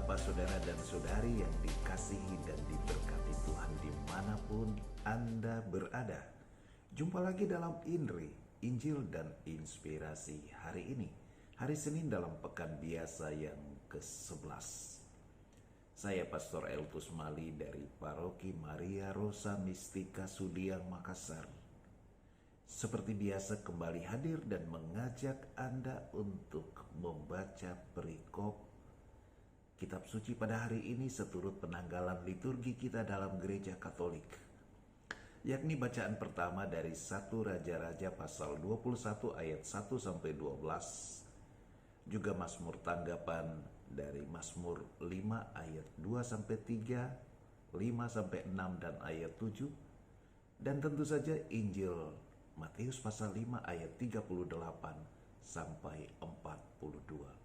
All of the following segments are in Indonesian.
Bapak, Saudara, dan Saudari yang dikasihi dan diberkati Tuhan dimanapun Anda berada. Jumpa lagi dalam INRI, Injil dan Inspirasi hari ini, hari Senin dalam pekan biasa yang ke-11. Saya Pastor Eltus Mali dari Paroki Maria Rosa Mistika Sudiang, Makassar. Seperti biasa kembali hadir dan mengajak Anda untuk membaca perikop Kitab Suci pada hari ini seturut penanggalan liturgi kita dalam Gereja Katolik, yakni bacaan pertama dari 1 Raja-Raja pasal 21 ayat 1-12, juga Mazmur tanggapan dari Mazmur 5 ayat 2-3, 5-6 dan ayat 7, dan tentu saja Injil Matius pasal 5 ayat 38-42.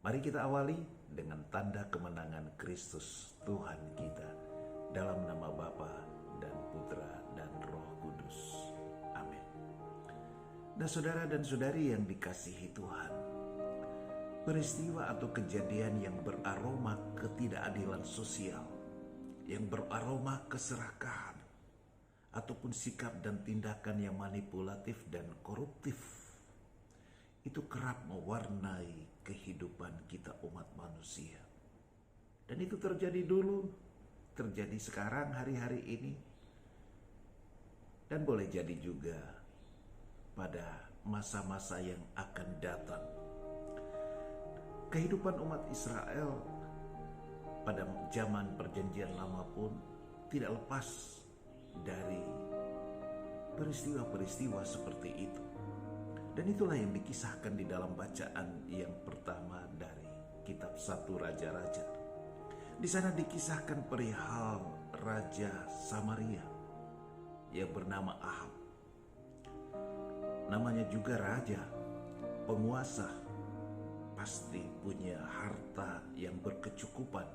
Mari kita awali dengan tanda kemenangan Kristus Tuhan kita, dalam nama Bapa dan Putra dan Roh Kudus. Amin. Nah, saudara dan saudari yang dikasihi Tuhan, peristiwa atau kejadian yang beraroma ketidakadilan sosial, yang beraroma keserakahan, ataupun sikap dan tindakan yang manipulatif dan koruptif, itu kerap mewarnai kehidupan kita umat manusia. Dan itu terjadi dulu, terjadi sekarang, hari-hari ini, dan boleh jadi juga pada masa-masa yang akan datang. Kehidupan umat Israel pada zaman perjanjian lama pun tidak lepas dari peristiwa-peristiwa seperti itu. Dan itulah yang dikisahkan di dalam bacaan yang pertama dari kitab 1 Raja-Raja. Di sana dikisahkan perihal Raja Samaria yang bernama Ahab. Namanya juga raja, penguasa, pasti punya harta yang berkecukupan,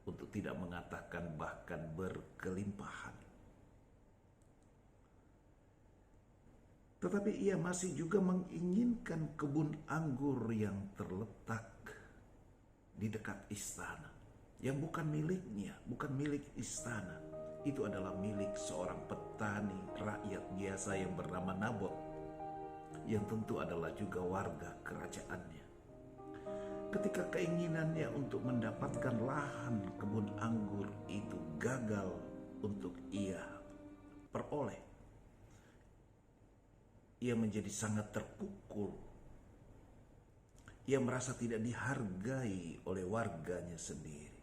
untuk tidak mengatakan bahkan berkelimpahan. Tetapi ia masih juga menginginkan kebun anggur yang terletak di dekat istana, yang bukan miliknya, bukan milik istana. Itu adalah milik seorang petani rakyat biasa yang bernama Nabot, yang tentu adalah juga warga kerajaannya. Ketika keinginannya untuk mendapatkan lahan kebun anggur itu gagal untuk ia peroleh, ia menjadi sangat terpukul. Ia merasa tidak dihargai oleh warganya sendiri.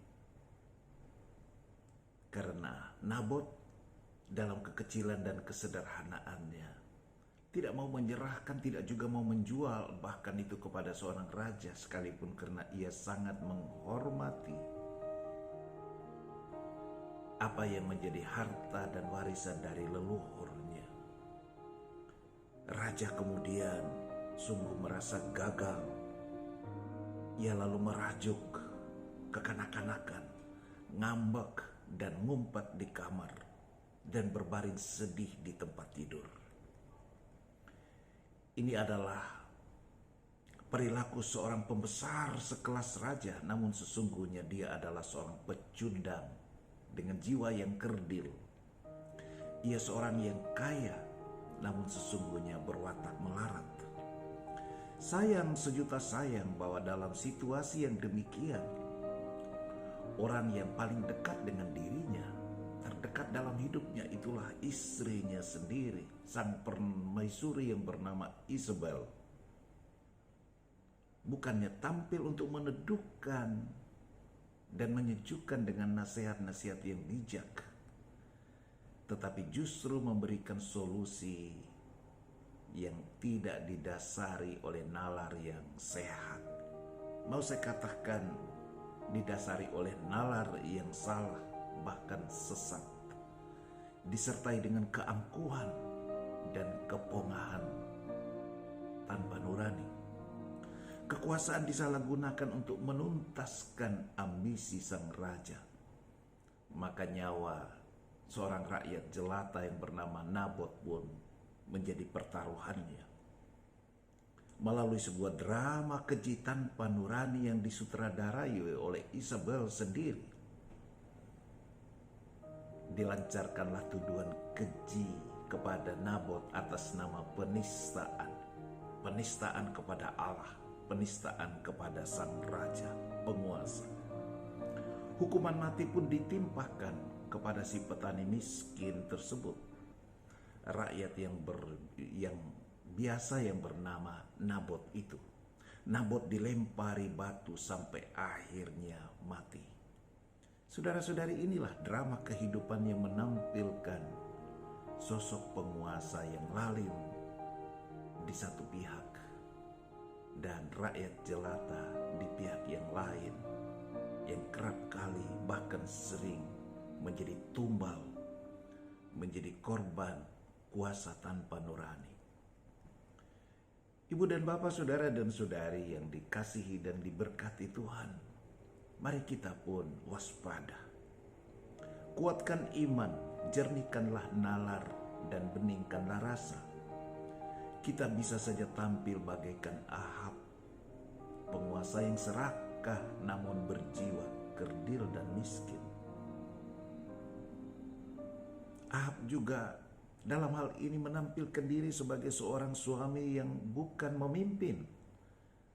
Karena Nabot dalam kekecilan dan kesederhanaannya tidak mau menyerahkan, tidak juga mau menjual bahkan itu kepada seorang raja sekalipun, karena ia sangat menghormati apa yang menjadi harta dan warisan dari leluhurnya. Raja kemudian sungguh merasa gagal. Ia lalu merajuk kekanak-kanakan, ngambek dan ngumpet di kamar, dan berbaring sedih di tempat tidur. Ini adalah perilaku seorang pembesar sekelas raja, namun sesungguhnya dia adalah seorang pecundang dengan jiwa yang kerdil. Ia seorang yang kaya, namun sesungguhnya berwatak melarat. Sayang sejuta sayang bahwa dalam situasi yang demikian, orang yang paling dekat dengan dirinya, terdekat dalam hidupnya, itulah istrinya sendiri, sang permaisuri yang bernama Isabel. Bukannya tampil untuk meneduhkan dan menyejukkan dengan nasihat-nasihat yang bijak, tetapi justru memberikan solusi yang tidak didasari oleh nalar yang sehat. Mau saya katakan didasari oleh nalar yang salah, bahkan sesat, disertai dengan keangkuhan dan kepongahan tanpa nurani. Kekuasaan disalahgunakan untuk menuntaskan ambisi sang raja. Maka nyawa seorang rakyat jelata yang bernama Nabot pun menjadi pertaruhannya. melalui sebuah drama keji tanpa nurani yang disutradarai oleh Isabel sendiri. Dilancarkanlah tuduhan keji kepada Nabot atas nama penistaan. Penistaan kepada Allah, penistaan kepada sang raja, penguasa. Hukuman mati pun ditimpakan kepada si petani miskin tersebut. Rakyat yang biasa yang bernama Nabot itu. Nabot dilempari batu sampai akhirnya mati. Saudara-saudari, inilah drama kehidupan yang menampilkan sosok penguasa yang lalim di satu pihak dan rakyat jelata di pihak yang lain, yang kerap kali bahkan sering menjadi tumbal, menjadi korban kuasa tanpa nurani. Ibu dan bapak, saudara dan saudari yang dikasihi dan diberkati Tuhan, mari kita pun waspada. Kuatkan iman, jernihkanlah nalar, dan beningkanlah rasa. Kita bisa saja tampil bagaikan Ahab, penguasa yang serakah namun berjiwa kerdil dan miskin. Ahab juga dalam hal ini menampilkan diri sebagai seorang suami yang bukan memimpin,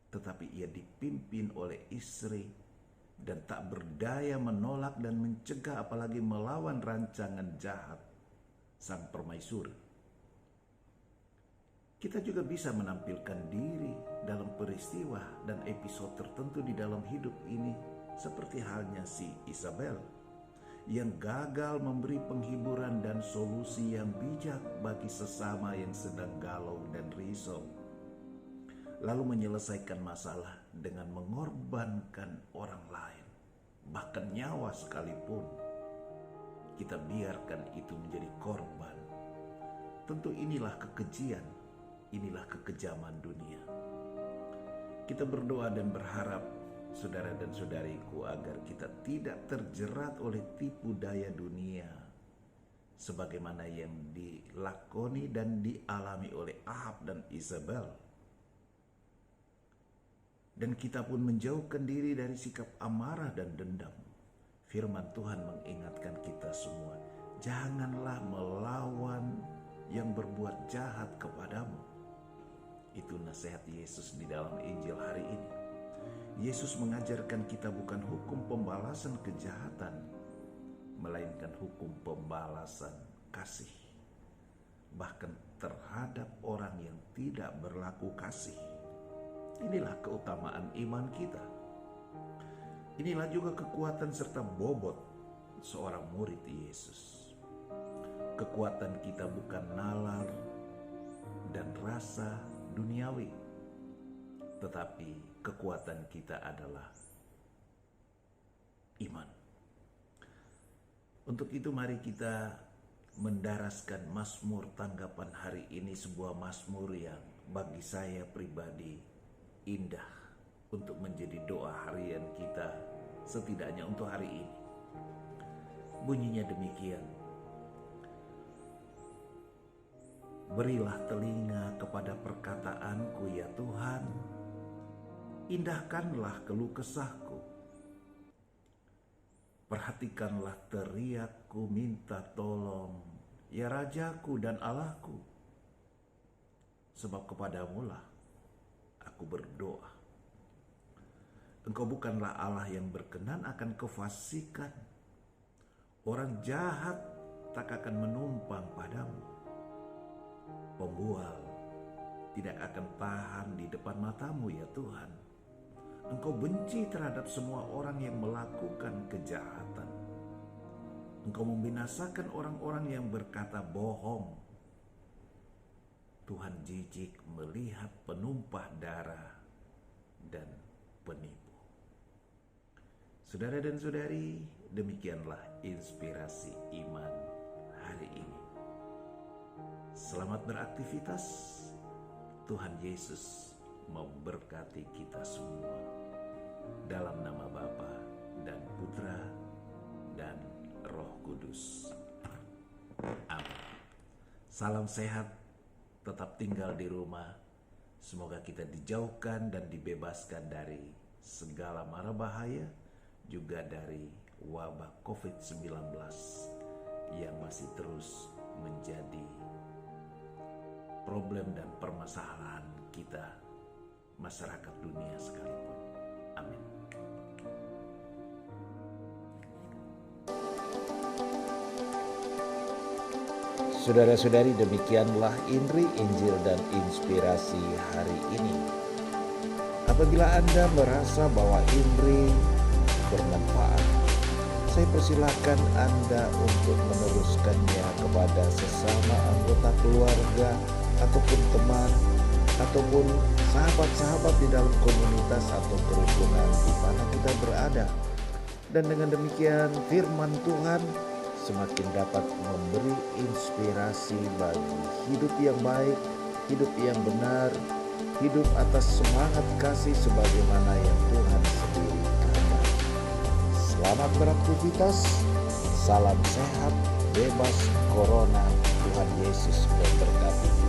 tetapi ia dipimpin oleh istri dan tak berdaya menolak dan mencegah apalagi melawan rancangan jahat sang permaisuri. Kita juga bisa menampilkan diri dalam peristiwa dan episode tertentu di dalam hidup ini, seperti halnya si Isabel yang gagal memberi penghiburan dan solusi yang bijak bagi sesama yang sedang galau dan risau, lalu menyelesaikan masalah dengan mengorbankan orang lain, bahkan nyawa sekalipun. Kita biarkan itu menjadi korban. Tentu inilah kekejian, inilah kekejaman dunia. Kita berdoa dan berharap, saudara dan saudariku, agar kita tidak terjerat oleh tipu daya dunia sebagaimana yang dilakoni dan dialami oleh Ahab dan Isabel. Dan kita pun menjauhkan diri dari sikap amarah dan dendam. Firman Tuhan mengingatkan kita semua, janganlah melawan yang berbuat jahat kepadamu. Itu nasihat Yesus di dalam Injil hari ini. Yesus mengajarkan kita bukan hukum pembalasan kejahatan, melainkan hukum pembalasan kasih, bahkan terhadap orang yang tidak berlaku kasih. Inilah keutamaan iman kita. Inilah juga kekuatan serta bobot seorang murid Yesus. Kekuatan kita bukan nalar dan rasa duniawi, tetapi kekuatan kita adalah iman. Untuk itu mari kita mendaraskan mazmur tanggapan hari ini, sebuah mazmur yang bagi saya pribadi indah untuk menjadi doa harian kita, setidaknya untuk hari ini. Bunyinya demikian: berilah telinga kepada perkataanku ya Tuhan, indahkanlah keluh kesahku. Perhatikanlah teriakku minta tolong, ya Rajaku dan Allahku. Sebab kepadamulah aku berdoa. Engkau bukanlah Allah yang berkenan akan kefasikan. Orang jahat tak akan menumpang padamu. Pembual tidak akan tahan di depan matamu ya Tuhan. Engkau benci terhadap semua orang yang melakukan kejahatan. Engkau membinasakan orang-orang yang berkata bohong. Tuhan jijik melihat penumpah darah dan penipu. Saudara dan saudari, demikianlah inspirasi iman hari ini. Selamat beraktivitas. Tuhan Yesus memberkati kita semua. Dalam nama Bapa dan Putra dan Roh Kudus. Amin. Salam sehat, tetap tinggal di rumah, Semoga kita dijauhkan dan dibebaskan dari segala mara bahaya, juga dari wabah COVID-19 yang masih terus menjadi problem dan permasalahan kita, masyarakat dunia sekalipun. Amin. Saudara-saudari, demikianlah Indri, Injil, dan Inspirasi hari ini. Apabila Anda merasa bahwa Indri bermanfaat, saya persilakan Anda untuk meneruskannya kepada sesama anggota keluarga, ataupun teman, ataupun sahabat-sahabat di dalam komunitas atau kerukunan di mana kita berada. Dan dengan demikian firman Tuhan semakin dapat memberi inspirasi bagi hidup yang baik, hidup yang benar, hidup atas semangat kasih sebagaimana yang Tuhan sendiri kehendaki. Selamat beraktivitas, salam sehat, bebas corona. Tuhan Yesus memberkati.